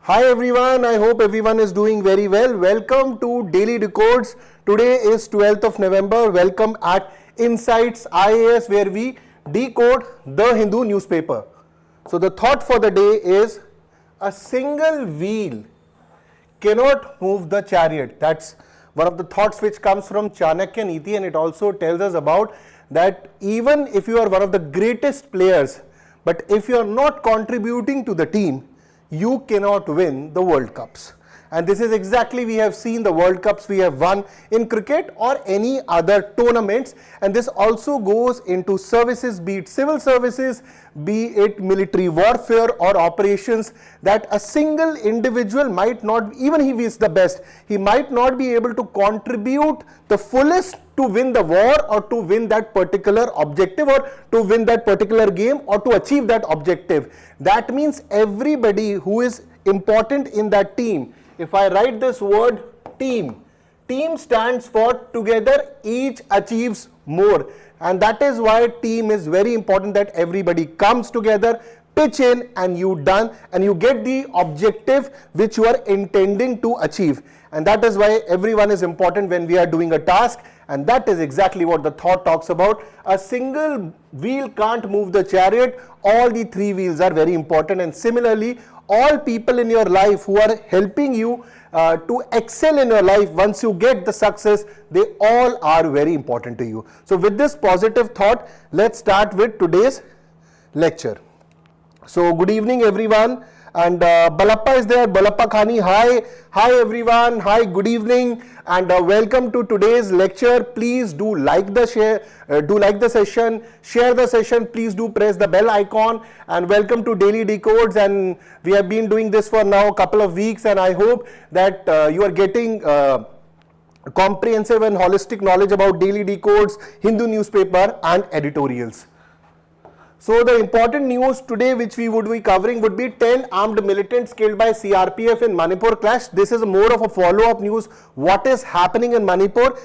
Hi everyone, I hope everyone is doing very well. Welcome to Daily Decodes. Today is 12th of November. Welcome at Insights IAS where we decode the Hindu newspaper. So the thought for the day is a single wheel cannot move the chariot. That's one of the thoughts which comes from Chanakya Niti, and it also tells us about that even if you are one of the greatest players, but if you are not contributing to the team, you cannot win the World Cups. And this is exactly, we have seen the World Cups we have won in cricket or any other tournaments, and this also goes into services, be it civil services, be it military warfare or operations, that a single individual might not, even if he is the best, he might not be able to contribute the fullest to win the war or to win that particular objective or to win that particular game or to achieve that objective. That means everybody who is important in that team, if I write this word team, team stands for together each achieves more, and that is why team is very important, that everybody comes together, pitch in, and you done, and you get the objective which you are intending to achieve. And that is why everyone is important when we are doing a task, and that is exactly what the thought talks about. A single wheel can't move the chariot, all the three wheels are very important. And similarly, all people in your life who are helping you to excel in your life, once you get the success, they all are very important to you. So with this positive thought, let's start with today's lecture. So good evening everyone, and Balappa is there. Balappa Khani, hi everyone, hi, good evening, and welcome to today's lecture. Please do like the session, share the session, please do press the bell icon, and welcome to Daily Decodes. And we have been doing this for now a couple of weeks, and I hope that you are getting comprehensive and holistic knowledge about Daily Decodes, Hindu newspaper and editorials. So the important news today which we would be covering would be 10 armed militants killed by CRPF in Manipur clash. This is more of a follow-up news. What is happening in Manipur?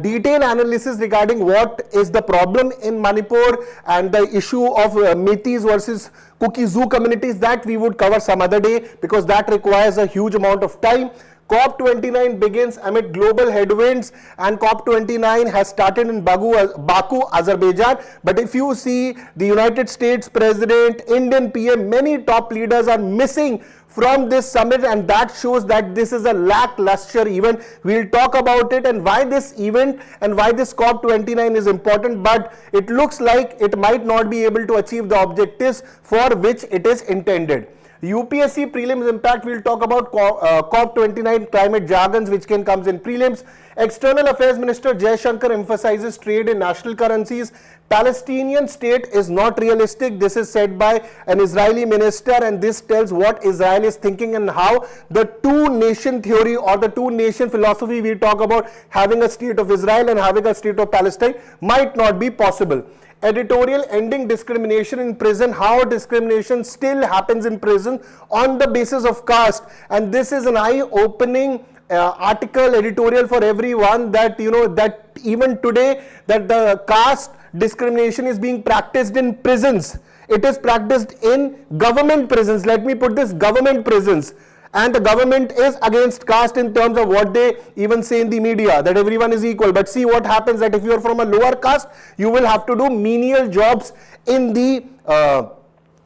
Detailed analysis regarding what is the problem in Manipur and the issue of Metis versus Kuki Zoo communities, that we would cover some other day because that requires a huge amount of time. COP29 begins amid global headwinds, and COP29 has started in Baku, Azerbaijan. But if you see the United States President, Indian PM, many top leaders are missing from this summit, and that shows that this is a lackluster event. We'll talk about it and why this event and why this COP29 is important, but it looks like it might not be able to achieve the objectives for which it is intended. UPSC prelims impact, we'll talk about COP29 climate jargons which can comes in prelims. External Affairs Minister Jai Shankar emphasizes trade in national currencies. Palestinian state is not realistic. This is said by an Israeli minister, and this tells what Israel is thinking and how the two-nation theory or the two-nation philosophy we talk about, having a state of Israel and having a state of Palestine, might not be possible. Editorial ending discrimination in prison, how discrimination still happens in prison on the basis of caste, and this is an eye-opening article, editorial for everyone, that you know that even today that the caste discrimination is being practiced in prisons. It is practiced in government prisons. Let me put this, government prisons. And the government is against caste in terms of what they even say in the media, that everyone is equal. But see what happens, that if you are from a lower caste, you will have to do menial jobs in the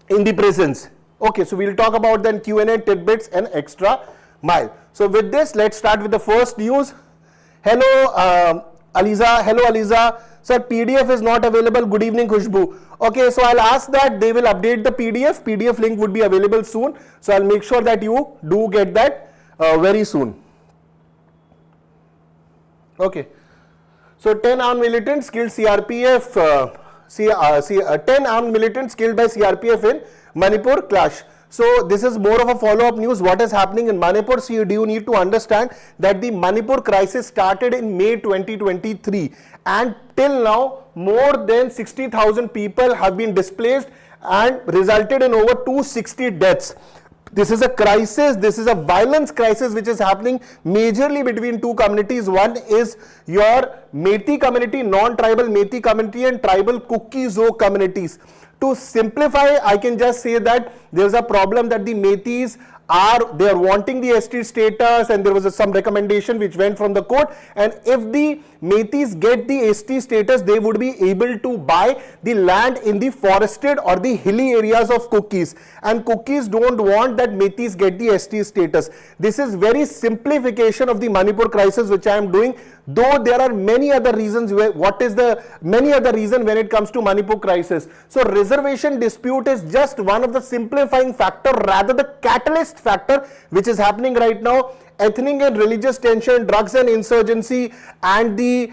prisons. Okay, so we'll talk about then Q&A, tidbits and extra mile. So with this, let's start with the first news. Hello Aliza, hello Aliza. Sir, PDF is not available. Good evening, Khushbu. Okay, so I'll ask that they will update the PDF. PDF link would be available soon. So I'll make sure that you do get that very soon. Okay. So 10 armed militants killed CRPF. 10 armed militants killed by CRPF in Manipur clash. So this is more of a follow-up news. What is happening in Manipur? So you need to understand that the Manipur crisis started in May 2023, and till now more than 60,000 people have been displaced and resulted in over 260 deaths. This is a crisis, this is a violence crisis which is happening majorly between two communities. One is your Metis community, non-tribal Metis community, and tribal Kuki Zoo communities. To simplify, I can just say that there's a problem that the Meiteis they are wanting the ST status, and there was some recommendation which went from the court, and if the Meiteis get the ST status, they would be able to buy the land in the forested or the hilly areas of Kukis, and Kukis don't want that Meiteis get the ST status. This is very simplification of the Manipur crisis which I am doing, though there are many other reasons. What is the many other reason when it comes to Manipur crisis? So reservation dispute is just one of the simplifying factor, rather the catalyst factor which is happening right now. Ethnic and religious tension, drugs and insurgency, and the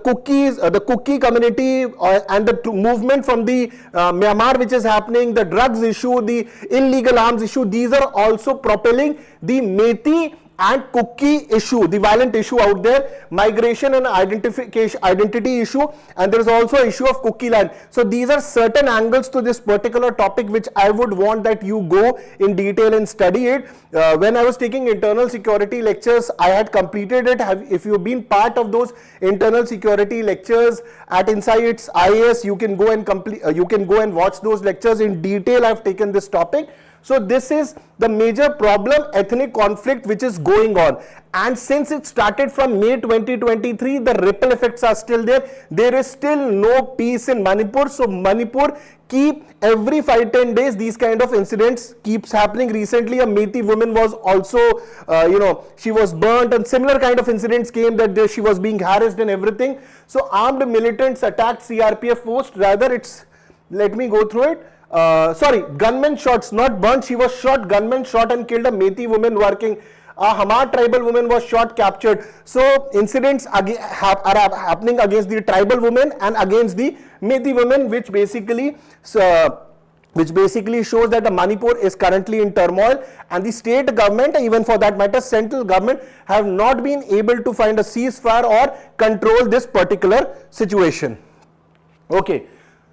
Kukis, the Kuki community, and the movement from the Myanmar which is happening, the drugs issue, the illegal arms issue, these are also propelling the Meitei and Kuki issue, the violent issue out there, migration and identity issue, and there is also issue of Kuki land. So these are certain angles to this particular topic which I would want that you go in detail and study it. When I was taking internal security lectures, I had completed it. If you've been part of those internal security lectures at Insights IAS, you can go and watch those lectures in detail. I've taken this topic. So this is the major problem, ethnic conflict which is going on, and since it started from May 2023, the ripple effects are still there. There is still no peace in Manipur. So Manipur every 5-10 days these kind of incidents keeps happening. Recently a Meitei woman was also she was burnt, and similar kind of incidents came that she was being harassed and everything. So armed militants attacked CRPF post, let me go through it. Gunmen shots, not burnt, she was shot, gunmen shot and killed a Meitei woman working. A Hamar tribal woman was shot, captured. So incidents are happening against the tribal women and against the Meitei women, which basically shows that the Manipur is currently in turmoil, and the state government, even for that matter central government, have not been able to find a ceasefire or control this particular situation. Okay.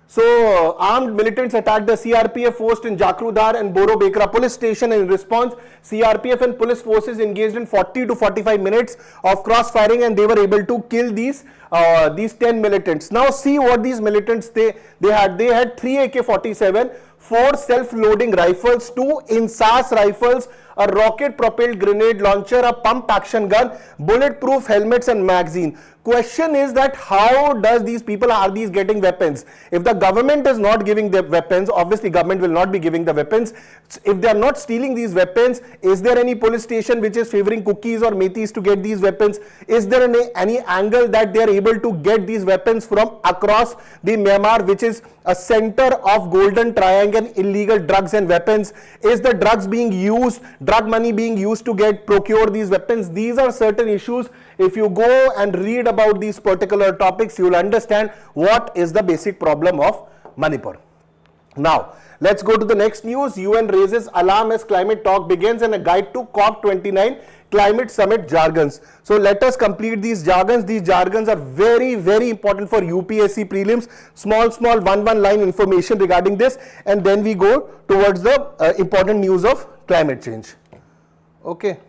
So armed militants attacked the CRPF post in Jakrudar and Boro Bekra police station. In response, CRPF and police forces engaged in 40 to 45 minutes of cross firing, and they were able to kill these 10 militants. Now see what these militants they had. They had 3 AK-47, 4 self-loading rifles, 2 INSAS rifles, a rocket-propelled grenade launcher, a pump-action gun, bulletproof helmets and magazine. Question is that how does these people, are these getting weapons? If the government is not giving the weapons, obviously government will not be giving the weapons. If they are not stealing these weapons, is there any police station which is favoring Kukis or Meiteis to get these weapons? Is there any angle that they are able to get these weapons from across the Myanmar, which is a center of golden triangle, illegal drugs and weapons? Is the drugs being used, drug money being used to procure these weapons? These are certain issues. If you go and read about these particular topics, you will understand what is the basic problem of Manipur. Now, let's go to the next news. UN raises alarm as climate talk begins, and a guide to COP29 climate summit jargons. So let us complete these jargons. These jargons are very, very important for UPSC prelims. Small one line information regarding this, and then we go towards the important news of climate change. Okay.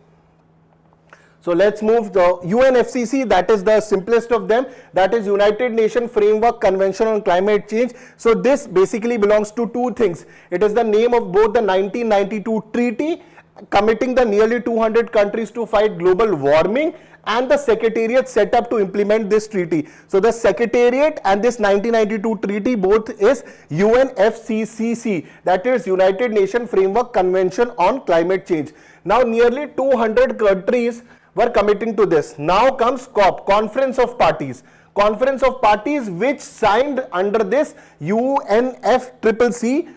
So let's move the UNFCCC, that is the simplest of them, that is United Nations Framework Convention on Climate Change. So this basically belongs to two things. It is the name of both the 1992 treaty committing the nearly 200 countries to fight global warming, and the secretariat set up to implement this treaty. So the secretariat and this 1992 treaty both is UNFCCC, that is United Nations Framework Convention on Climate Change. Now nearly 200 countries were committing to this. Now comes COP, Conference of Parties. Conference of Parties which signed under this UNFCCC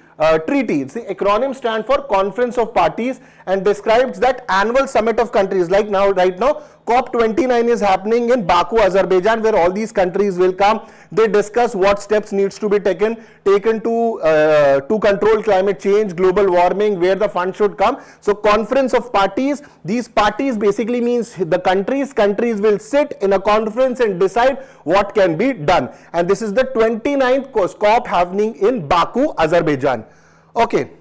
treaty. The acronym stands for Conference of Parties and describes that annual summit of countries. Like right now COP29 is happening in Baku, Azerbaijan, where all these countries will come. They discuss what steps needs to be taken to control climate change, global warming, where the fund should come. So Conference of Parties, these parties basically means the countries will sit in a conference and decide what can be done. And this is the 29th COP happening in Baku, Azerbaijan. Okay.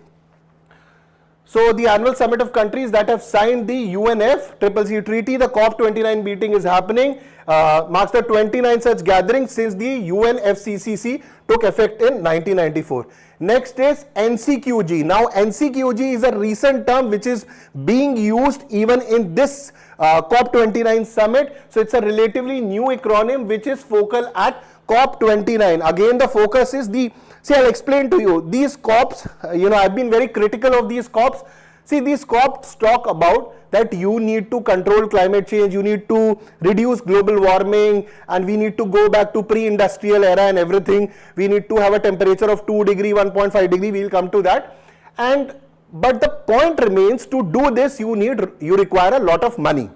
So the annual summit of countries that have signed the UNFCCC treaty, the COP29 meeting is happening, marks the 29th such gathering since the UNFCCC took effect in 1994. Next is NCQG. Now NCQG is a recent term which is being used even in this COP29 summit. So it's a relatively new acronym which is focal at COP29. Again, the focus is see, I'll explain to you. These COPs, I've been very critical of these COPs. See, these COPs talk about that you need to control climate change, you need to reduce global warming, and we need to go back to pre-industrial era and everything. We need to have a temperature of 2 degree, 1.5 degree, we'll come to that. But the point remains, to do this, you require a lot of money.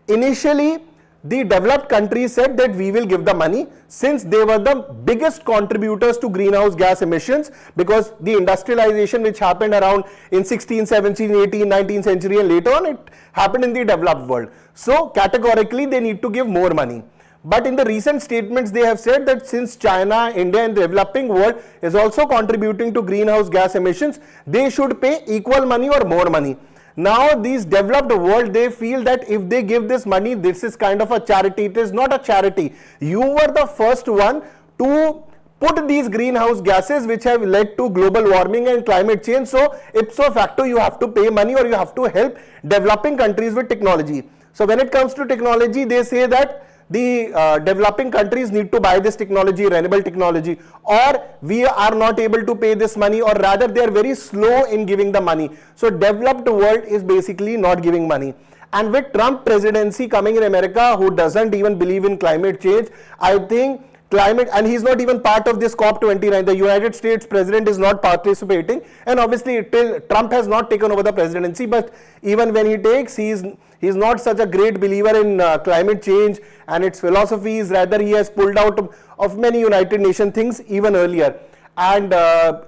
Initially, the developed countries said that we will give the money since they were the biggest contributors to greenhouse gas emissions, because the industrialization which happened around in 16th, 17th, 18th, 19th century and later on, it happened in the developed world. So categorically they need to give more money. But in the recent statements they have said that since China, India and the developing world is also contributing to greenhouse gas emissions, they should pay equal money or more money. Now these developed world, they feel that if they give this money, this is kind of a charity. It is not a charity. You were the first one to put these greenhouse gases which have led to global warming and climate change. So ipso facto you have to pay money or you have to help developing countries with technology. So when it comes to technology, they say that the developing countries need to buy this technology, renewable technology, or we are not able to pay this money, or rather they are very slow in giving the money. So developed world is basically not giving money. And with Trump presidency coming in America, who doesn't even believe in climate change, I think climate, and he's not even part of this COP29. The United States president is not participating, and obviously till Trump has not taken over the presidency, but even when he takes, he's not such a great believer in climate change and its philosophies. Rather, he has pulled out of many United Nations things even earlier. And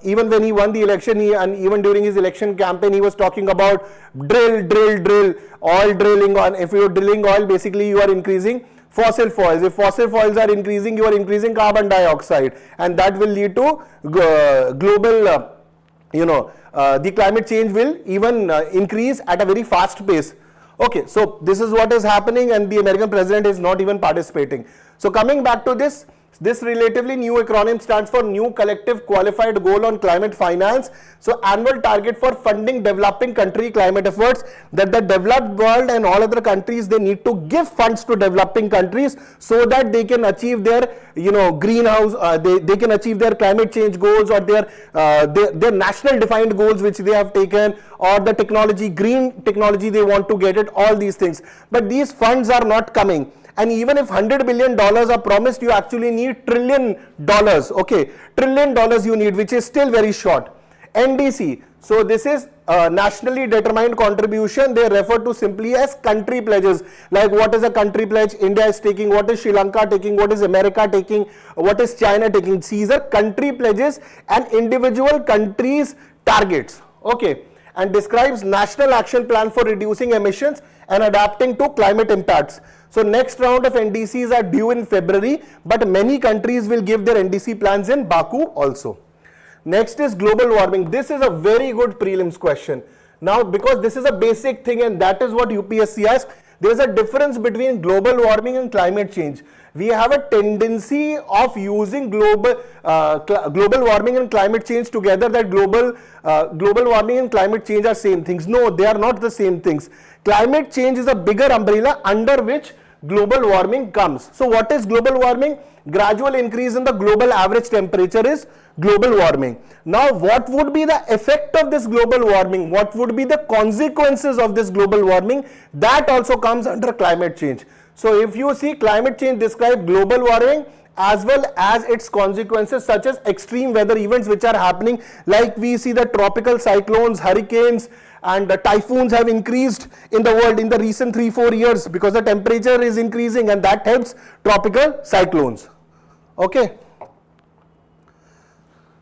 even when he won the election, and even during his election campaign, he was talking about drill, oil drilling on. If you're drilling oil, basically you are increasing fossil fuels. If fossil fuels are increasing, you are increasing carbon dioxide, and that will lead to global, the climate change will even increase at a very fast pace. Okay, so this is what is happening, and the American president is not even participating. So coming back to this relatively new acronym stands for New Collective Qualified Goal on Climate Finance. So annual target for funding developing country climate efforts, that the developed world and all other countries, they need to give funds to developing countries so that they can achieve their greenhouse, they can achieve their climate change goals, or their national defined goals which they have taken, or the technology, green technology they want to get it, all these things. But these funds are not coming. And even if $100 billion are promised, you actually need $1 trillion. Okay, $1 trillion you need, which is still very short. NDC. So this is nationally determined contribution. They refer to simply as country pledges. Like what is a country pledge India is taking, what is Sri Lanka taking, what is America taking, what is China taking. These are country pledges and individual countries' targets. Okay, and describes national action plan for reducing emissions and adapting to climate impacts. So next round of NDCs are due in February, but many countries will give their NDC plans in Baku also. Next is global warming. This is a very good prelims question. Now, because this is a basic thing and that is what UPSC asks, there is a difference between global warming and climate change. We have a tendency of using global warming and climate change together, that global warming and climate change are same things. No, they are not the same things. Climate change is a bigger umbrella under which global warming comes. So what is global warming? Gradual increase in the global average temperature is global warming. Now what would be the effect of this global warming? What would be the consequences of this global warming? That also comes under climate change. So if you see, climate change describes global warming as well as its consequences, such as extreme weather events which are happening, like we see the tropical cyclones, hurricanes and the typhoons have increased in the world in the recent 3-4 years because the temperature is increasing, and that helps tropical cyclones. Okay.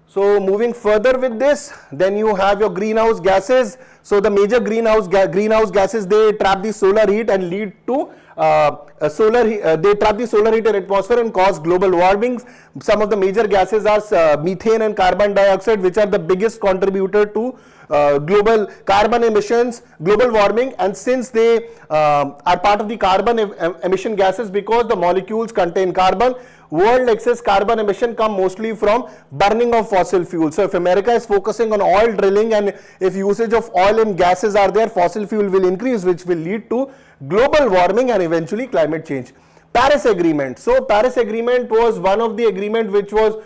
So moving further with this, then you have your greenhouse gases. So the major greenhouse gases, they trap the solar heat and lead to they trap the solar heat in atmosphere and cause global warming. Some of the major gases are methane and carbon dioxide, which are the biggest contributor to global carbon emissions, global warming, and since they are part of the carbon emission gases because the molecules contain carbon, world excess carbon emission come mostly from burning of fossil fuel. So if America is focusing on oil drilling and if usage of oil and gases are there, fossil fuel will increase, which will lead to global warming and eventually climate change. Paris Agreement. So Paris Agreement was one of the agreement which was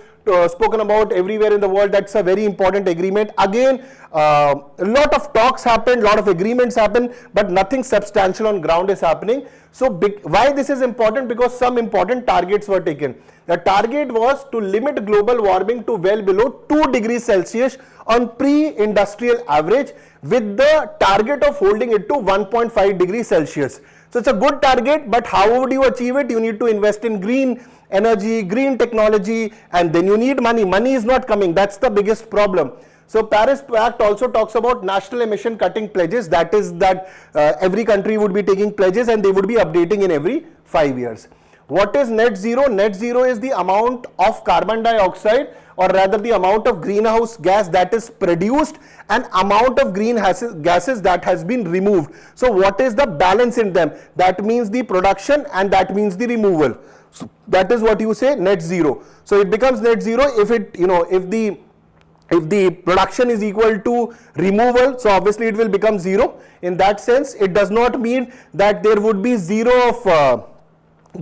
spoken about everywhere in the world. That's a very important agreement. Again, a lot of talks happened, lot of agreements happened, but nothing substantial on ground is happening. So why this is important? Because some important targets were taken. The target was to limit global warming to well below 2 degrees Celsius on pre-industrial average, with the target of holding it to 1.5 degrees Celsius. So it's a good target, but how would you achieve it? You need to invest in green energy, green technology, and then you need money. Money is not coming. That's the biggest problem. So Paris Pact also talks about national emission cutting pledges. That is that every country would be taking pledges and they would be updating in every 5 years. What is net zero? Net zero is the amount of carbon dioxide, or rather the amount of greenhouse gas that is produced and amount of greenhouse gases that has been removed. So what is the balance in them? That means the production and that means the removal. So that is what you say net zero. So it becomes net zero if it, if the production is equal to removal, so obviously it will become zero. In that sense, it does not mean that there would be zero of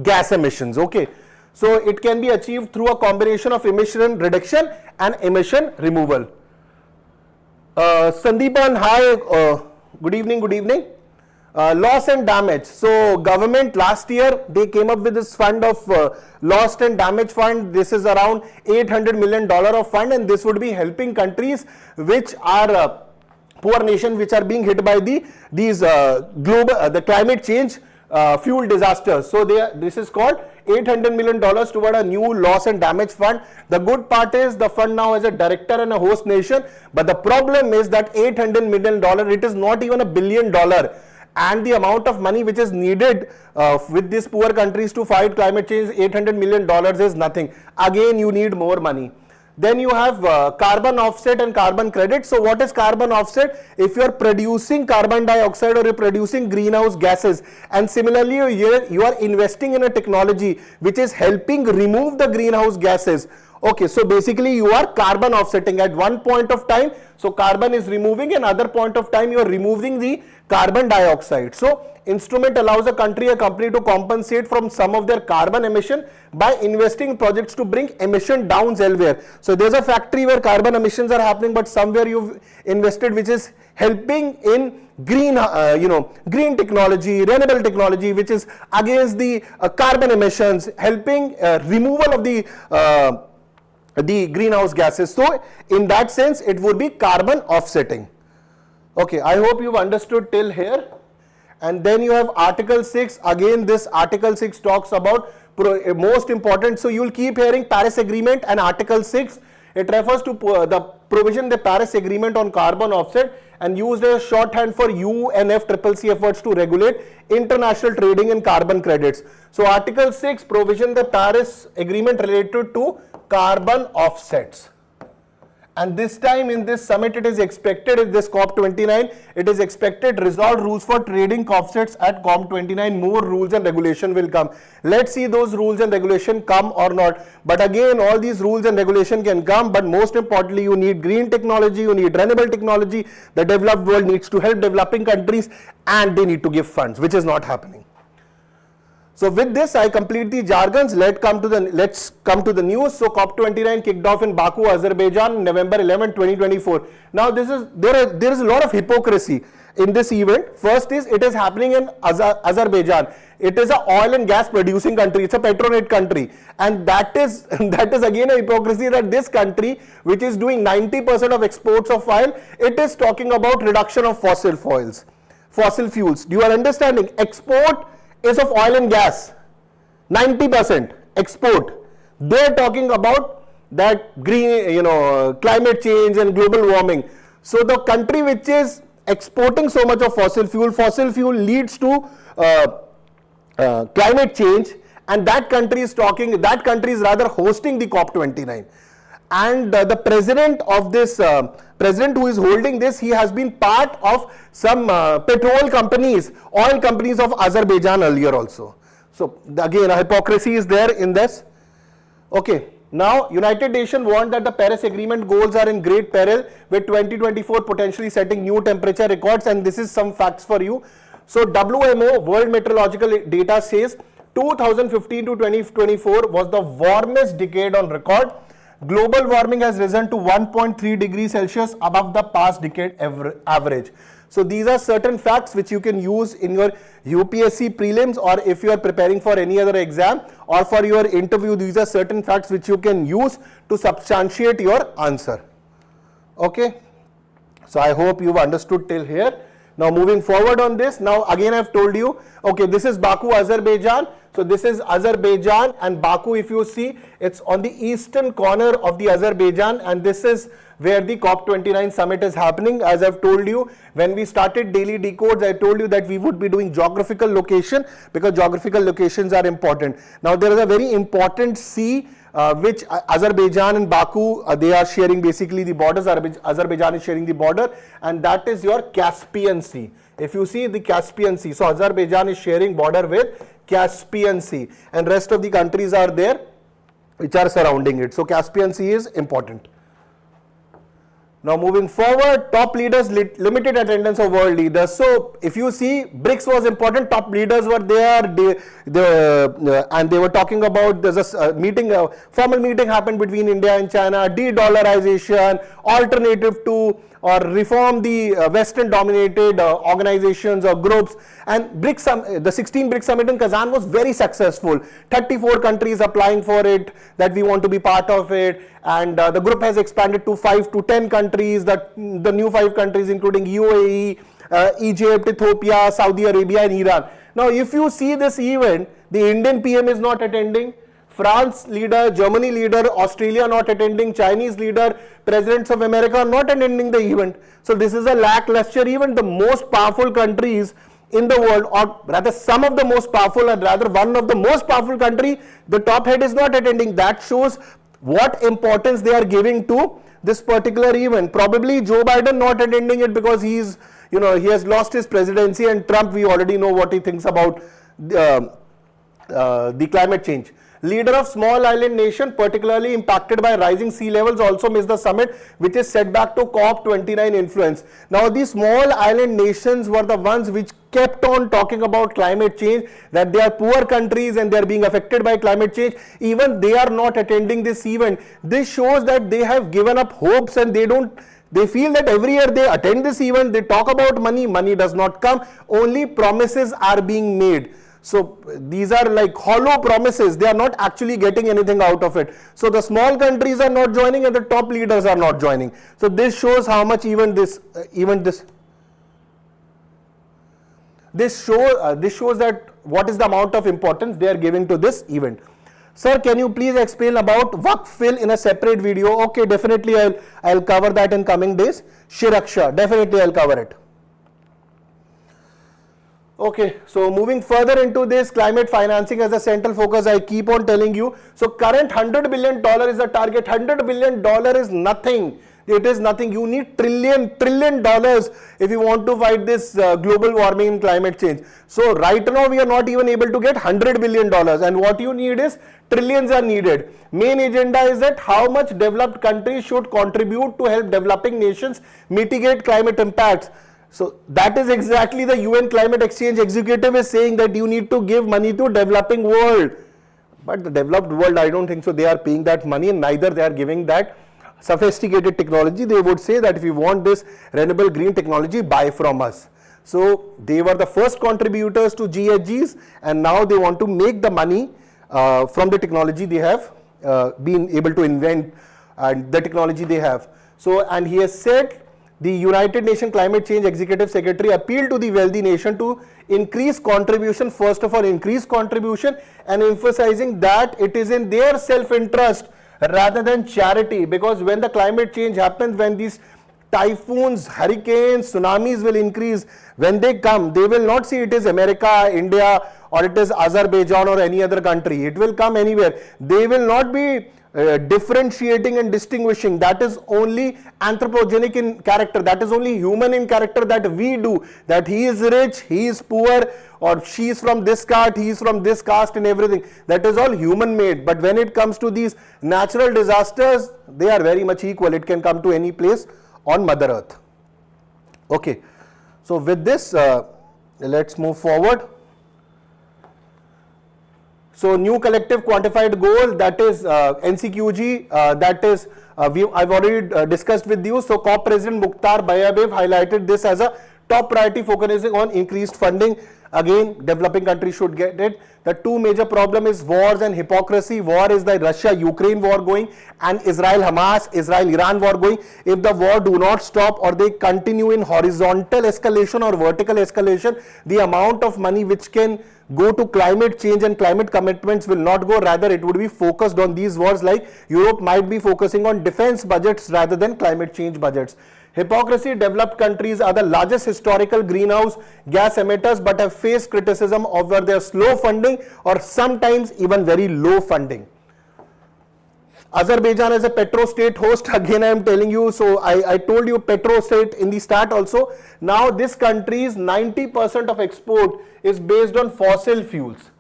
gas emissions. Okay, so it can be achieved through a combination of emission reduction and emission removal. Sandeepan, hi, good evening, good evening. Loss and damage. So government last year they came up with this fund of loss and damage fund. This is around $800 million of fund, and this would be helping countries which are poor nations which are being hit by these global the climate change fuel disasters. So this is called $800 million toward a new loss and damage fund. The good part is the fund now has a director and a host nation, but the problem is that $800 million, it is not even $1 billion. And the amount of money which is needed with these poor countries to fight climate change, $800 million is nothing. Again, you need more money. Then you have carbon offset and carbon credit. So what is carbon offset? If you are producing carbon dioxide or you are producing greenhouse gases, and similarly you are investing in a technology which is helping remove the greenhouse gases. Okay, so basically you are carbon offsetting at one point of time. So carbon is removing, and other point of time you are removing the carbon dioxide. So instrument allows a company to compensate from some of their carbon emission by investing in projects to bring emission down elsewhere. So there's a factory where carbon emissions are happening, but somewhere you've invested which is helping in green, green technology, renewable technology, which is against the carbon emissions, helping removal of the greenhouse gases. So in that sense it would be carbon offsetting. Okay, I hope you've understood till here. And then you have Article 6. Again, this Article 6 talks about most important. So you will keep hearing Paris Agreement and Article 6. It refers to the provision, the Paris Agreement on carbon offset, and used as shorthand for UNFCCC efforts to regulate international trading in carbon credits. So Article 6 provision, the Paris Agreement related to carbon offsets. And this time in this summit, it is expected, in this COP29, it is expected resolved rules for trading offsets at COP29. More rules and regulation will come. Let's see those rules and regulation come or not. But again, all these rules and regulation can come, but most importantly, you need green technology, you need renewable technology. The developed world needs to help developing countries, and they need to give funds, which is not happening. So with this, I complete the jargons. Let's come to the news. So COP29 kicked off in Baku, Azerbaijan, November 11, 2024. Now there is a lot of hypocrisy in this event. First is it is happening in Azerbaijan. It is an oil and gas producing country. It's a petronet country, and that is again a hypocrisy that this country, which is doing 90% of exports of oil, it is talking about reduction of fossil fuels. You are understanding? Export is of oil and gas, 90% export. They are talking about that green, climate change and global warming. So the country which is exporting so much of fossil fuel leads to climate change, and that country is rather hosting the COP29. and the president of this, president who is holding this, he has been part of some petrol companies, oil companies of Azerbaijan earlier also. So again, a hypocrisy is there in this. Okay. Now, United Nations warned that the Paris Agreement goals are in great peril, with 2024 potentially setting new temperature records, and this is some facts for you. So, WMO, World Meteorological Data, says 2015 to 2024 was the warmest decade on record. Global warming has risen to 1.3 degrees Celsius above the past decade average. So these are certain facts which you can use in your UPSC prelims, or if you are preparing for any other exam or for your interview. These are certain facts which you can use to substantiate your answer. Okay. So I hope you've understood till here. Now moving forward on this, now again I've told you, okay, this is Baku, Azerbaijan. So this is Azerbaijan, and Baku, if you see, it's on the eastern corner of the Azerbaijan, and this is where the COP29 summit is happening. As I've told you, when we started Daily Decodes, I told you that we would be doing geographical location, because geographical locations are important. Now there is a very important sea which Azerbaijan and Baku, they are sharing basically the borders. Azerbaijan is sharing the border, and that is your Caspian Sea. If you see the Caspian Sea, so Azerbaijan is sharing border with Caspian Sea, and rest of the countries are there which are surrounding it. So Caspian Sea is important. Now moving forward, top leaders, limited attendance of world leaders. So if you see, BRICS was important, top leaders were there, and they were talking about, there's a meeting, a formal meeting happened between India and China, de-dollarization, alternative to or reform the Western dominated organizations or groups. And BRICS, the 16 BRICS summit in Kazan was very successful. 34 countries applying for it, that we want to be part of it, and the group has expanded to 5 to 10 countries, the new 5 countries including UAE, Egypt, Ethiopia, Saudi Arabia and Iran. Now if you see this event, the Indian PM is not attending, France leader, Germany leader, Australia not attending, Chinese leader, presidents of America are not attending the event. So this is a lackluster event. The most powerful countries in the world, or rather some of the most powerful, or rather one of the most powerful country, the top head is not attending. That shows what importance they are giving to this particular event. Probably Joe Biden not attending it because he has lost his presidency, and Trump, we already know what he thinks about the climate change. Leader of small island nation particularly impacted by rising sea levels also missed the summit, which is set back to COP29 influence. Now these small island nations were the ones which kept on talking about climate change, that they are poor countries and they are being affected by climate change. Even they are not attending this event. This shows that they have given up hopes, and they feel that every year they attend this event, they talk about money, money does not come, only promises are being made. So these are like hollow promises, they are not actually getting anything out of it. So the small countries are not joining and the top leaders are not joining. So this shows how much this shows that what is the amount of importance they are giving to this event. Sir, can you please explain about Waqf in a separate video? Okay, definitely I'll cover that in coming days. Shiraksha, definitely I'll cover it. Okay, so moving further into this, climate financing as a central focus, I keep on telling you. So current $100 billion is the target. $100 billion is nothing. It is nothing. You need trillion dollars if you want to fight this global warming and climate change. So right now we are not even able to get $100 billion, and what you need is trillions are needed. Main agenda is that how much developed countries should contribute to help developing nations mitigate climate impacts. So that is exactly the UN Climate Exchange Executive is saying, that you need to give money to developing world. But the developed world, I don't think so they are paying that money, and neither they are giving that sophisticated technology. They would say that if you want this renewable green technology, buy from us. So they were the first contributors to GHGs, and now they want to make the money from the technology they have been able to invent, and the technology they have. So, and he has said, the United Nations Climate Change Executive Secretary appealed to the wealthy nation to increase contribution, first of all increase contribution, and emphasizing that it is in their self-interest rather than charity, because when the climate change happens, when these typhoons, hurricanes, tsunamis will increase, when they come, they will not see it is America, India, or it is Azerbaijan or any other country. It will come anywhere. They will not be differentiating and distinguishing, that is only anthropogenic in character, that is only human in character, that we do, that he is rich, he is poor, or she is from this caste, he is from this caste, and everything, that is all human made. But when it comes to these natural disasters, they are very much equal. It can come to any place on Mother Earth. Okay, so with this, let's move forward. So new collective quantified goal, that is NCQG, that is I've already discussed with you. So COP President Mukhtar Bayabev highlighted this as a top priority, focusing on increased funding. Again, developing countries should get it. The two major problem is wars and hypocrisy. War is the Russia-Ukraine war going, and Israel-Hamas, Israel-Iran war going. If the war do not stop, or they continue in horizontal escalation or vertical escalation, the amount of money which can go to climate change and climate commitments will not go. Rather, it would be focused on these wars, like Europe might be focusing on defense budgets rather than climate change budgets. Hypocrisy, developed countries are the largest historical greenhouse gas emitters, but have faced criticism over their slow funding or sometimes even very low funding. Azerbaijan is a petro-state host. Again, I am telling you, so I told you petro-state in the start also. Now this country's 90% of export is based on fossil fuels,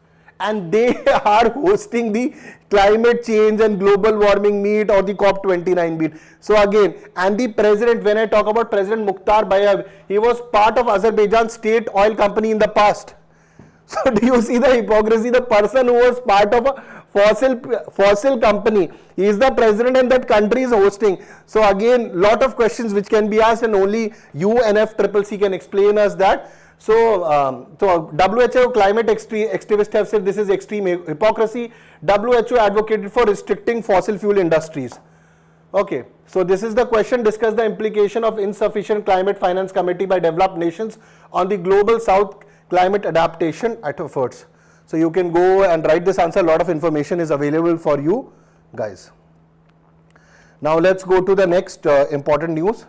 and they are hosting the climate change and global warming meet or the COP29 meet. So again, and the president, when I talk about President Mukhtar Bayav, he was part of Azerbaijan state oil company in the past. So do you see the hypocrisy? The person who was part of a fossil company, he is the president and that country is hosting. So again, lot of questions which can be asked, and only UNFCCC can explain us that. So, WHO climate activists have said this is extreme hypocrisy. WHO advocated for restricting fossil fuel industries. Okay, so this is the question. Discuss the implication of insufficient climate finance committee by developed nations on the global south climate adaptation efforts. So you can go and write this answer. A lot of information is available for you guys. Now let's go to the next important news.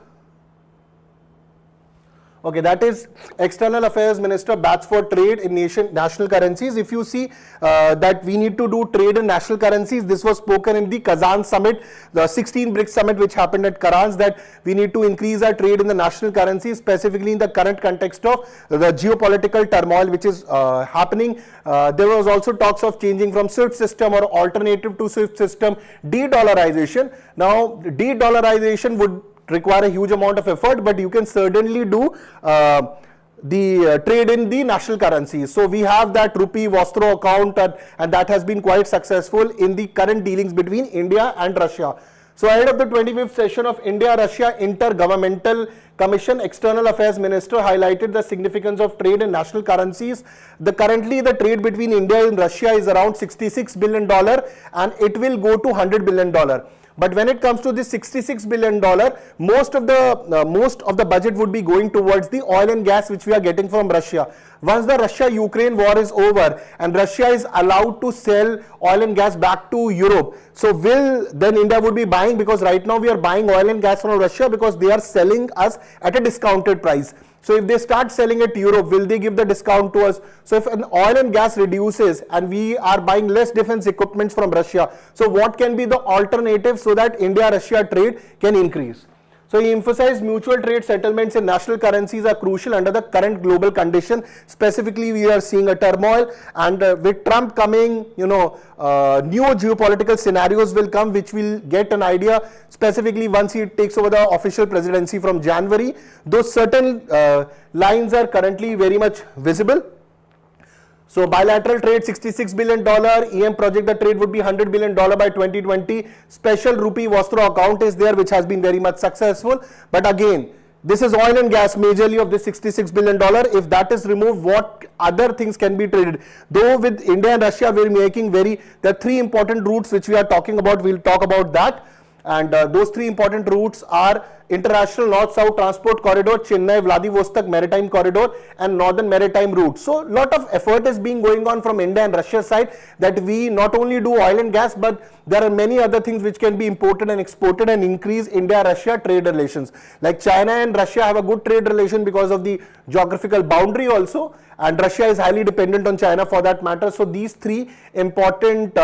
Okay, that is External Affairs Minister bats for trade in national currencies. If you see that we need to do trade in national currencies, this was spoken in the Kazan summit, the 16 BRICS summit which happened at Karans, that we need to increase our trade in the national currencies, specifically in the current context of the geopolitical turmoil which is happening. There was also talks of changing from SWIFT system or alternative to SWIFT system, de-dollarization. Now, de-dollarization would require a huge amount of effort, but you can certainly do the trade in the national currencies. So we have that rupee Vostro account, and that has been quite successful in the current dealings between India and Russia. So ahead of the 25th session of India-Russia Intergovernmental Commission, External Affairs Minister highlighted the significance of trade in national currencies. Currently the trade between India and Russia is around $66 billion, and it will go to $100 billion. But when it comes to this $66 billion, most of the budget would be going towards the oil and gas which we are getting from Russia. Once the Russia-Ukraine war is over and Russia is allowed to sell oil and gas back to Europe, so then India would be buying, because right now we are buying oil and gas from Russia because they are selling us at a discounted price. So if they start selling it to Europe, will they give the discount to us? So if an oil and gas reduces and we are buying less defense equipment from Russia, so what can be the alternative so that India-Russia trade can increase? So he emphasized mutual trade settlements in national currencies are crucial under the current global condition. Specifically, we are seeing a turmoil, and with Trump coming, new geopolitical scenarios will come, which will get an idea specifically once he takes over the official presidency from January. Those certain lines are currently very much visible. So bilateral trade $66 billion, EM project the trade would be $100 billion by 2020. Special rupee Vostro account is there, which has been very much successful. But again, this is oil and gas majorly of the $66 billion. If that is removed, what other things can be traded? Though with India and Russia, we're making there are three important routes which we are talking about. We'll talk about that. And those three important routes are International North-South Transport Corridor, Chennai-Vladivostok Maritime Corridor, and Northern Maritime Route. So, lot of effort is being going on from India and Russia side that we not only do oil and gas, but there are many other things which can be imported and exported and increase India-Russia trade relations. Like China and Russia have a good trade relation because of the geographical boundary also, and Russia is highly dependent on China for that matter. So, these three important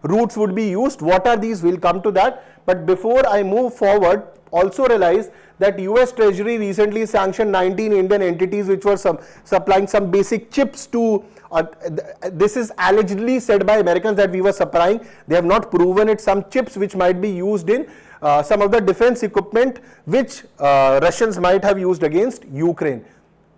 routes would be used. What are these? We'll come to that. But before I move forward, also realize that US Treasury recently sanctioned 19 Indian entities which were supplying some basic chips to, this is allegedly said by Americans that we were supplying. They have not proven it, some chips which might be used in some of the defense equipment which Russians might have used against Ukraine.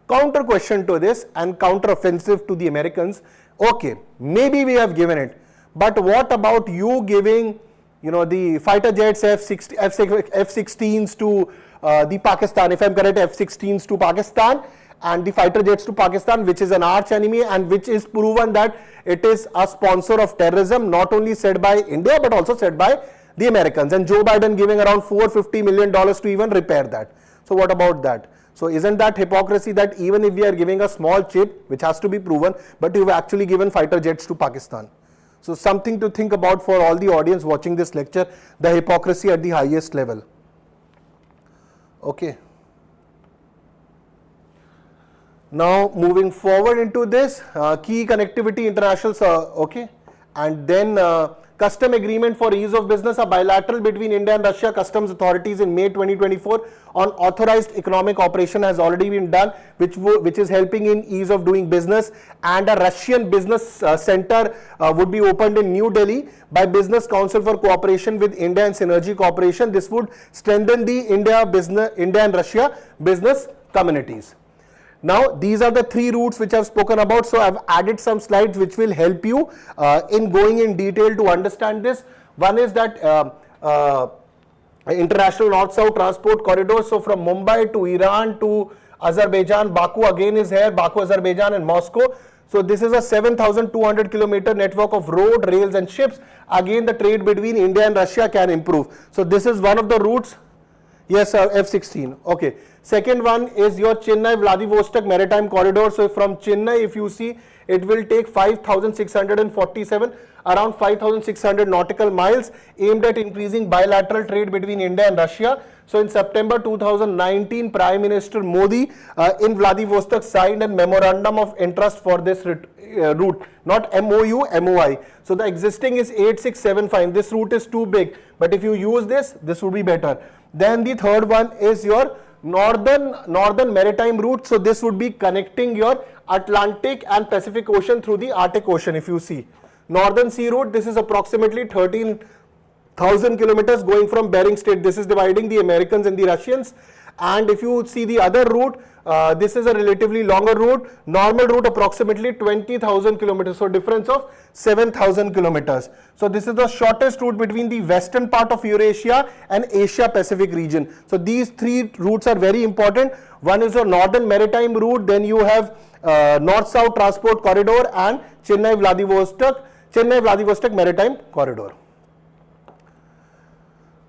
Counter question to this and counter offensive to the Americans. Okay, maybe we have given it, but what about you giving, you know, the fighter jets F-16s to the Pakistan, if I'm correct, F-16s to Pakistan, and the fighter jets to Pakistan, which is an arch enemy and which is proven that it is a sponsor of terrorism, not only said by India but also said by the Americans, and Joe Biden giving around $450 million to even repair that. So what about that? So isn't that hypocrisy that even if we are giving a small chip which has to be proven, but you've actually given fighter jets to Pakistan? So something to think about for all the audience watching this lecture, the hypocrisy at the highest level. Okay. Now moving forward into this, key connectivity international, okay, and then custom agreement for ease of business, a bilateral between India and Russia customs authorities in May 2024 on authorized economic operation has already been done, which is helping in ease of doing business, and a Russian business center would be opened in New Delhi by Business Council for Cooperation with India and Synergy Cooperation. This would strengthen the India and Russia business communities. Now, these are the three routes which I have spoken about. So, I have added some slides which will help you in going in detail to understand this. One is that International North-South Transport Corridor. So, from Mumbai to Iran to Azerbaijan, Baku again is here, Baku, Azerbaijan and Moscow. So, this is a 7,200 kilometer network of road, rails and ships. Again, the trade between India and Russia can improve. So, this is one of the routes. Yes, sir, F-16. Okay. Second one is your Chennai-Vladivostok Maritime Corridor. So, from Chennai, if you see, it will take 5,647, around 5,600 nautical miles, aimed at increasing bilateral trade between India and Russia. So, in September 2019, Prime Minister Modi in Vladivostok signed a memorandum of interest for this route, not MOU, MOI. So, the existing is 8675. This route is too big, but if you use this, this would be better. Then the third one is your northern maritime route. So this would be connecting your Atlantic and Pacific Ocean through the Arctic Ocean. If you see Northern Sea Route, this is approximately 13,000 kilometers going from Bering Strait. This is dividing the Americans and the Russians. And if you see the other route, this is a relatively longer route. Normal route approximately 20,000 kilometers. So difference of 7,000 kilometers. So this is the shortest route between the western part of Eurasia and Asia Pacific region. So these three routes are very important. One is your northern maritime route. Then you have north-south transport corridor and Chennai-Vladivostok maritime corridor.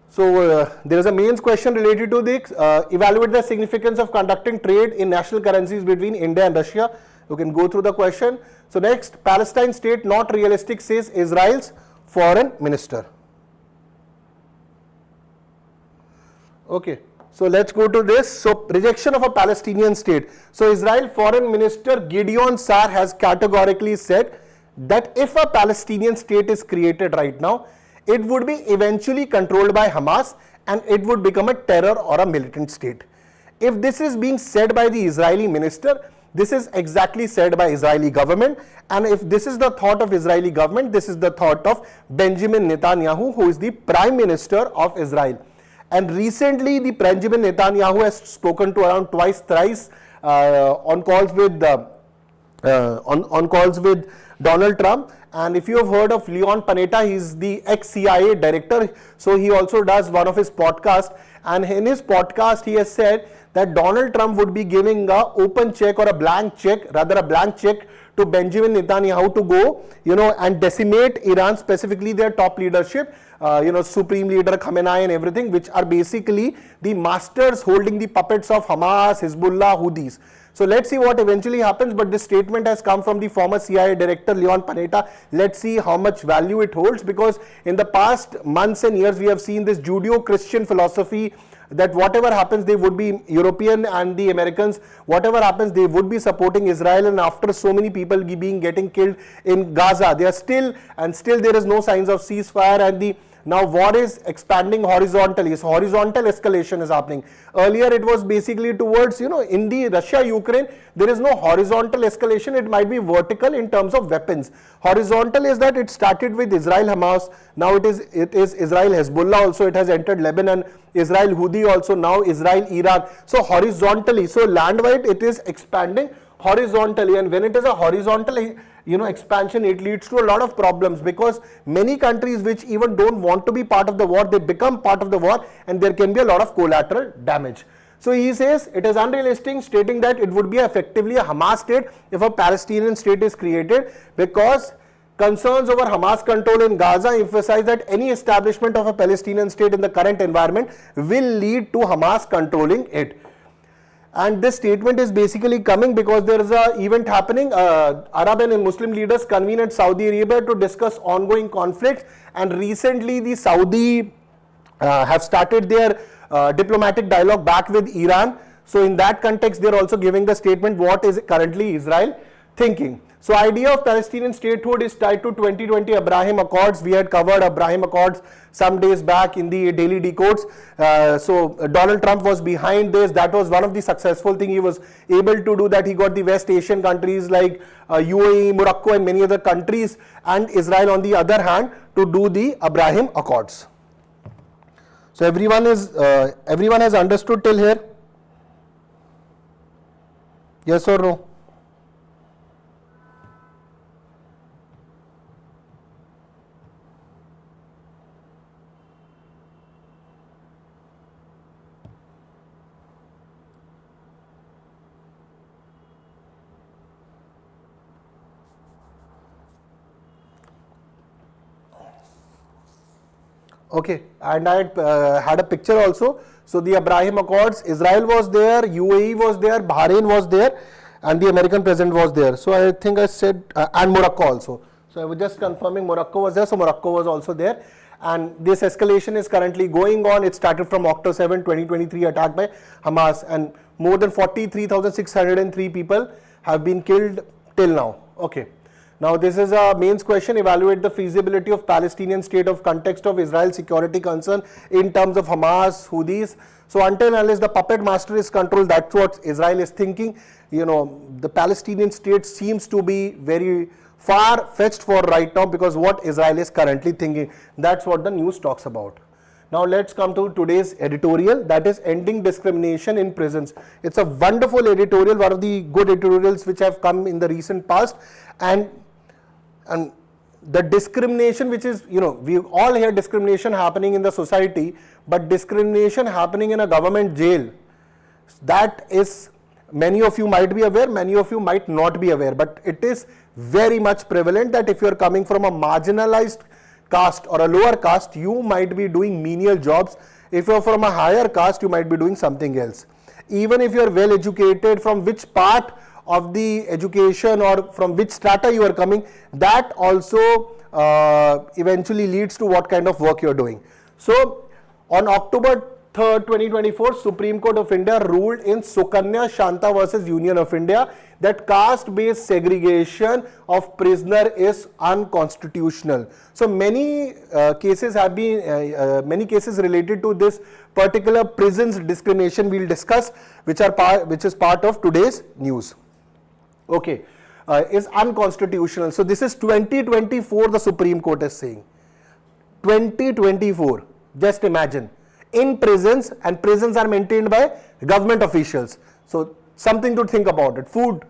So, there is a mains question related to this. Evaluate the significance of conducting trade in national currencies between India and Russia. You can go through the question. So, next, Palestine state not realistic, says Israel's foreign minister. Okay. So, let's go to this. So, rejection of a Palestinian state. So, Israel foreign minister Gideon Sar has categorically said that if a Palestinian state is created right now, it would be eventually controlled by Hamas and it would become a terror or a militant state. If this is being said by the Israeli minister, this is exactly said by Israeli government, and if this is the thought of Israeli government, this is the thought of Benjamin Netanyahu, who is the Prime Minister of Israel. And recently the Benjamin Netanyahu has spoken to around twice, thrice on calls with Donald Trump. And if you have heard of Leon Panetta, he is the ex-CIA director. So he also does one of his podcasts. And in his podcast, he has said that Donald Trump would be giving an open check or a blank check, rather a blank check to Benjamin Netanyahu to go, and decimate Iran, specifically their top leadership, Supreme Leader Khamenei and everything, which are basically the masters holding the puppets of Hamas, Hezbollah, Houthis. So let's see what eventually happens, but this statement has come from the former CIA director Leon Panetta. Let's see how much value it holds, because in the past months and years we have seen this Judeo-Christian philosophy that whatever happens, they would be European and the Americans, whatever happens, they would be supporting Israel. And after so many people getting killed in Gaza, they are still there is no signs of ceasefire, and now war is expanding horizontally. So horizontal escalation is happening. Earlier it was basically towards, in the Russia-Ukraine, there is no horizontal escalation. It might be vertical in terms of weapons. Horizontal is that it started with Israel-Hamas. Now it is Israel-Hezbollah also. It has entered Lebanon. Israel-Houthi also. Now Israel-Iran. So horizontally. So land-wide it is expanding horizontally. And when it is a horizontal expansion, it leads to a lot of problems, because many countries which even don't want to be part of the war, they become part of the war, and there can be a lot of collateral damage. So he says it is unrealistic, stating that it would be effectively a Hamas state if a Palestinian state is created, because concerns over Hamas control in Gaza emphasize that any establishment of a Palestinian state in the current environment will lead to Hamas controlling it. And this statement is basically coming because there is an event happening. Arab and Muslim leaders convene at Saudi Arabia to discuss ongoing conflicts, and recently the Saudi have started their diplomatic dialogue back with Iran. So in that context, they are also giving the statement what is currently Israel thinking. So idea of Palestinian statehood is tied to 2020 Abraham Accords. We had covered Abraham Accords some days back in the Daily Decodes. So Donald Trump was behind this. That was one of the successful things he was able to do, that he got the West Asian countries like UAE, Morocco and many other countries, and Israel on the other hand, to do the Abraham Accords. So everyone has understood till here? Yes or no? Okay, and I had a picture also. So the Abraham Accords, Israel was there, UAE was there, Bahrain was there, and the American president was there. So I think I said, and Morocco also. So I was just confirming Morocco was there, so Morocco was also there. And this escalation is currently going on. It started from October 7, 2023 attack by Hamas, and more than 43,603 people have been killed till now. Okay. Now this is a mains question. Evaluate the feasibility of Palestinian state of context of Israel's security concern in terms of Hamas, Houthis. So until and unless the puppet master is controlled, that's what Israel is thinking. The Palestinian state seems to be very far-fetched for right now, because what Israel is currently thinking. That's what the news talks about. Now let's come to today's editorial, that is ending discrimination in prisons. It's a wonderful editorial, one of the good editorials which have come in the recent past. And the discrimination which is, we all hear discrimination happening in the society, but discrimination happening in a government jail, that is, many of you might be aware, many of you might not be aware, but it is very much prevalent that if you are coming from a marginalized caste or a lower caste, you might be doing menial jobs. If you are from a higher caste, you might be doing something else. Even if you are well educated, from which part of the education or from which strata you are coming, that also eventually leads to what kind of work you are doing. So on October 3rd, 2024, Supreme Court of India ruled in Sukanya Shanta versus Union of India that caste-based segregation of prisoner is unconstitutional. So many cases have been, many cases related to this particular prisons discrimination we'll discuss, which is part of today's news. Okay, is unconstitutional. So this is 2024 the Supreme Court is saying. 2024, just imagine. In prisons, and prisons are maintained by government officials. So something to think about it. Food,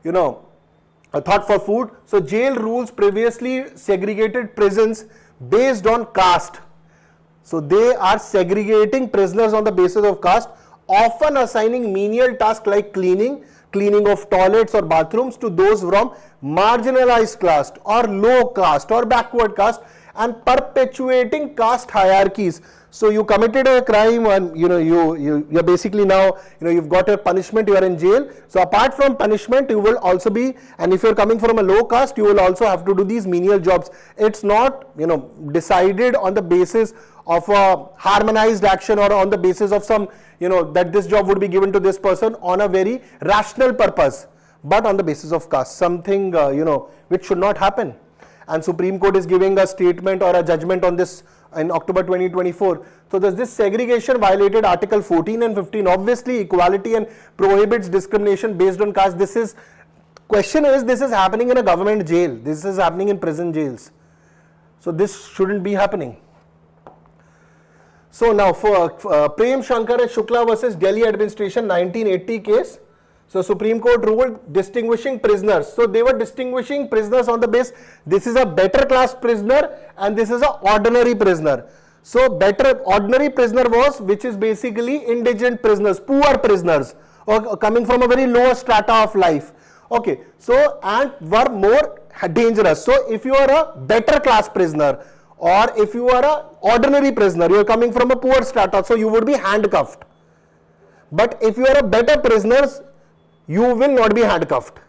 a thought for food. So jail rules previously segregated prisons based on caste. So they are segregating prisoners on the basis of caste, often assigning menial tasks like cleaning, cleaning of toilets or bathrooms to those from marginalized caste or low caste or backward caste, and perpetuating caste hierarchies. So you committed a crime and you're basically now, you've got a punishment, you are in jail. So apart from punishment, you will also be, and if you're coming from a low caste, you will also have to do these menial jobs. It's not, decided on the basis of a harmonized action or on the basis of some, that this job would be given to this person on a very rational purpose, but on the basis of caste, something, which should not happen. And Supreme Court is giving a statement or a judgment on this in October 2024. So does this segregation violated Article 14 and 15, obviously equality, and prohibits discrimination based on caste. This is happening in a government jail. This is happening in prison jails. So this shouldn't be happening. So now for Prem Shankar and Shukla versus Delhi Administration 1980 case. So Supreme Court ruled distinguishing prisoners. So they were distinguishing prisoners on the basis, this is a better class prisoner and this is an ordinary prisoner. So better ordinary prisoner was, which is basically indigent prisoners, poor prisoners, or coming from a very low strata of life. Okay, so and were more dangerous. So if you are a better class prisoner or if you are a ordinary prisoner, you are coming from a poor strata, so you would be handcuffed. But if you are a better prisoner, you will not be handcuffed.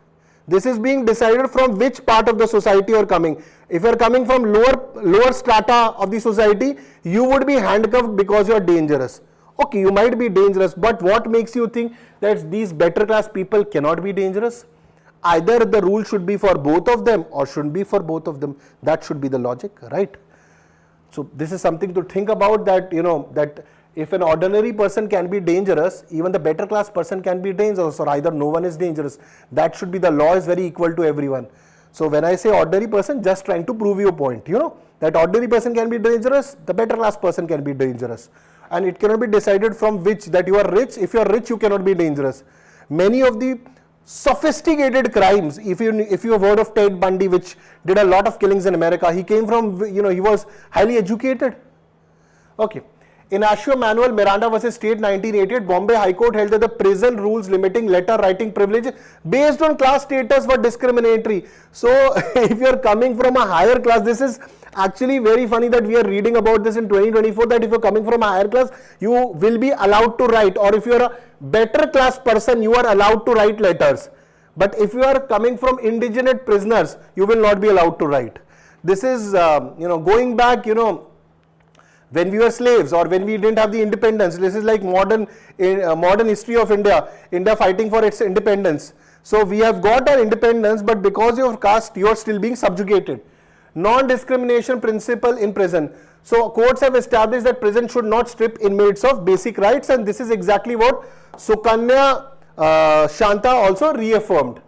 This is being decided from which part of the society you are coming. If you are coming from lower strata of the society, you would be handcuffed because you are dangerous. Okay, you might be dangerous, but what makes you think that these better class people cannot be dangerous? Either the rule should be for both of them or shouldn't be for both of them. That should be the logic, right? So this is something to think about, that that if an ordinary person can be dangerous, even the better class person can be dangerous, or either no one is dangerous. That should be, the law is very equal to everyone. So when I say ordinary person, just trying to prove your point, that ordinary person can be dangerous, the better class person can be dangerous. And it cannot be decided from which, that you are rich. If you are rich, you cannot be dangerous. Many of the sophisticated crimes, if you have heard of Ted Bundy, which did a lot of killings in America, he came from, he was highly educated. Okay. In Asio Manual Miranda versus State 1988, Bombay High Court held that the prison rules limiting letter writing privilege based on class status were discriminatory. So if you are coming from a higher class, this is actually very funny that we are reading about this in 2024, that if you are coming from a higher class, you will be allowed to write, or if you are a better class person, you are allowed to write letters. But if you are coming from indigent prisoners, you will not be allowed to write. This is, going back, when we were slaves or when we didn't have the independence. This is like modern history of India fighting for its independence. So we have got our independence, but because of caste, you are still being subjugated. Non-discrimination principle in prison. So courts have established that prison should not strip inmates of basic rights, and this is exactly what Sukanya Shanta also reaffirmed.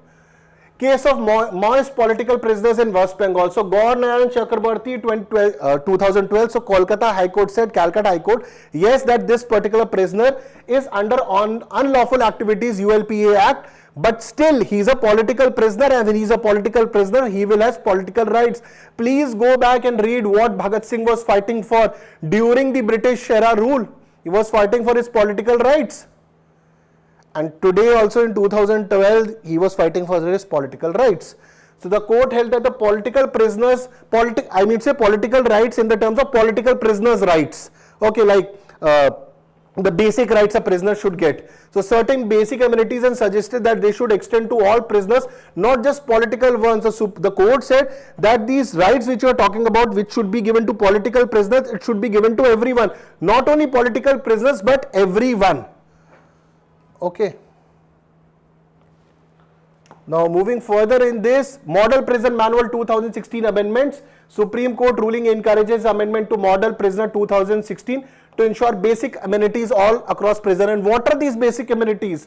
Case of Maoist political prisoners in West Bengal. So Gaur Nayan Chakrabarti 2012. So Calcutta High Court said, Calcutta High Court, yes, that this particular prisoner is under unlawful activities ULPA Act, but still he is a political prisoner, and when he is a political prisoner, he will have political rights. Please go back and read what Bhagat Singh was fighting for during the British era rule. He was fighting for his political rights. And today also in 2012, he was fighting for his political rights. So the court held that the political prisoners, political rights in the terms of political prisoners' rights. Okay, like the basic rights a prisoner should get. So certain basic amenities, and suggested that they should extend to all prisoners, not just political ones. So the court said that these rights which you are talking about, which should be given to political prisoners, it should be given to everyone. Not only political prisoners, but everyone. Okay. Now moving further in this, Model Prison Manual 2016 amendments. Supreme Court ruling encourages amendment to Model Prisoner 2016 to ensure basic amenities all across prison. And what are these basic amenities?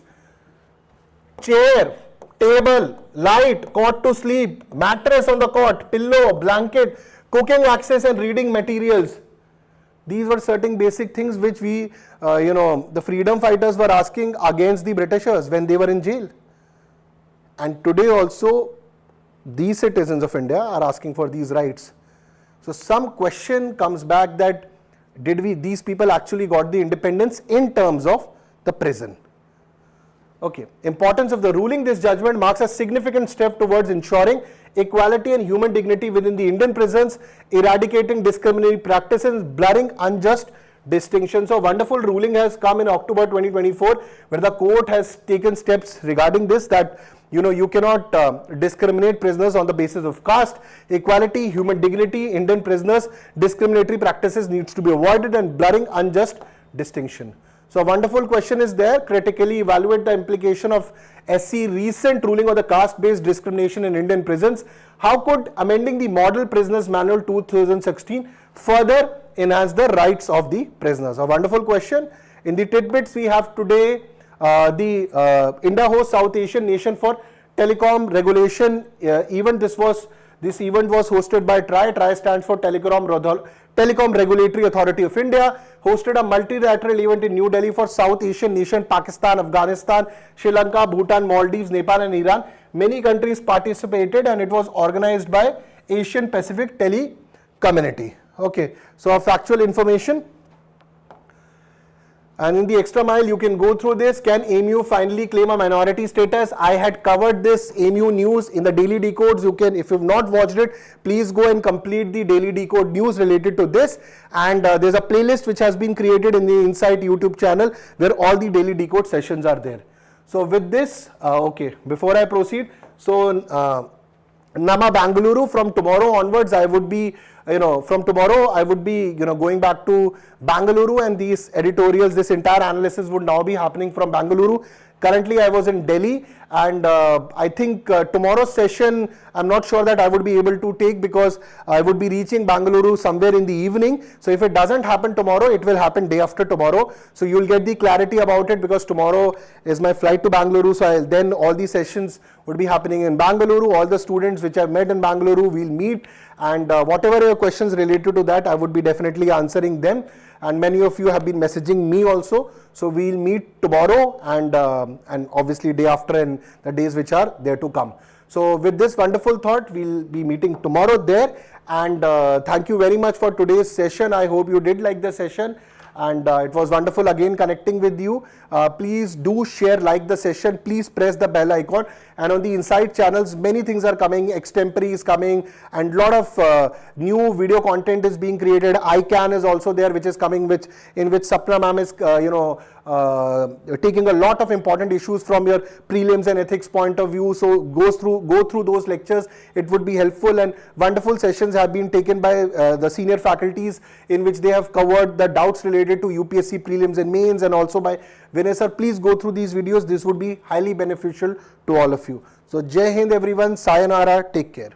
Chair, table, light, cot to sleep, mattress on the cot, pillow, blanket, cooking access and reading materials. These were certain basic things which we, the freedom fighters were asking against the Britishers when they were in jail. And today also, these citizens of India are asking for these rights. So some question comes back that these people actually got the independence in terms of the prison? Okay, importance of the ruling. This judgment marks a significant step towards ensuring equality and human dignity within the Indian prisons, eradicating discriminatory practices, blurring unjust distinctions. So, wonderful ruling has come in October 2024, where the court has taken steps regarding this, that you cannot discriminate prisoners on the basis of caste, equality, human dignity. Indian prisoners, discriminatory practices needs to be avoided, and blurring unjust distinction. So a wonderful question is there. Critically evaluate the implication of SC recent ruling on the caste-based discrimination in Indian prisons. How could amending the Model Prisoners Manual 2016 further enhance the rights of the prisoners? A wonderful question. In the tidbits we have today the India hosts South Asian nation for Telecom regulation event. This event was hosted by TRAI. TRAI stands for Telecom Regulatory Authority of India, hosted a multilateral event in New Delhi for South Asian nation Pakistan, Afghanistan, Sri Lanka, Bhutan, Maldives, Nepal and Iran. Many countries participated, and it was organized by Asian Pacific Tele Community. Okay, so factual information. And in the extra mile, you can go through this. Can AMU finally claim a minority status? I had covered this AMU news in the Daily Decodes. You can, if you've not watched it, please go and complete the Daily Decode news related to this. And there's a playlist which has been created in the Insight YouTube channel where all the Daily Decode sessions are there. So with this, okay, before I proceed, so Nama Bangalore, from tomorrow onwards, I would be going back to Bangalore, and these editorials, this entire analysis would now be happening from Bangalore. Currently, I was in Delhi, and I think tomorrow's session, I'm not sure that I would be able to take, because I would be reaching Bangalore somewhere in the evening. So if it doesn't happen tomorrow, it will happen day after tomorrow. So you'll get the clarity about it, because tomorrow is my flight to Bangalore. So then all these sessions would be happening in Bangalore. All the students which I've met in Bangalore will meet, and whatever your questions related to that, I would be definitely answering them. And many of you have been messaging me also. So we'll meet tomorrow, and obviously day after, and the days which are there to come. So with this wonderful thought, we'll be meeting tomorrow there. And thank you very much for today's session. I hope you did like the session, and it was wonderful again connecting with you. Please do share, like the session. Please press the bell icon. And on the Insight channels, many things are coming. Extempore is coming, and lot of new video content is being created. ICANN is also there, which is coming, in which Sapna ma'am is taking a lot of important issues from your prelims and ethics point of view. So go through those lectures. It would be helpful, and wonderful sessions have been taken by the senior faculties, in which they have covered the doubts related to UPSC prelims and mains, and also by Vinay sir. Please go through these videos. This would be highly beneficial to all of you. So Jai Hind everyone. Sayonara. Take care.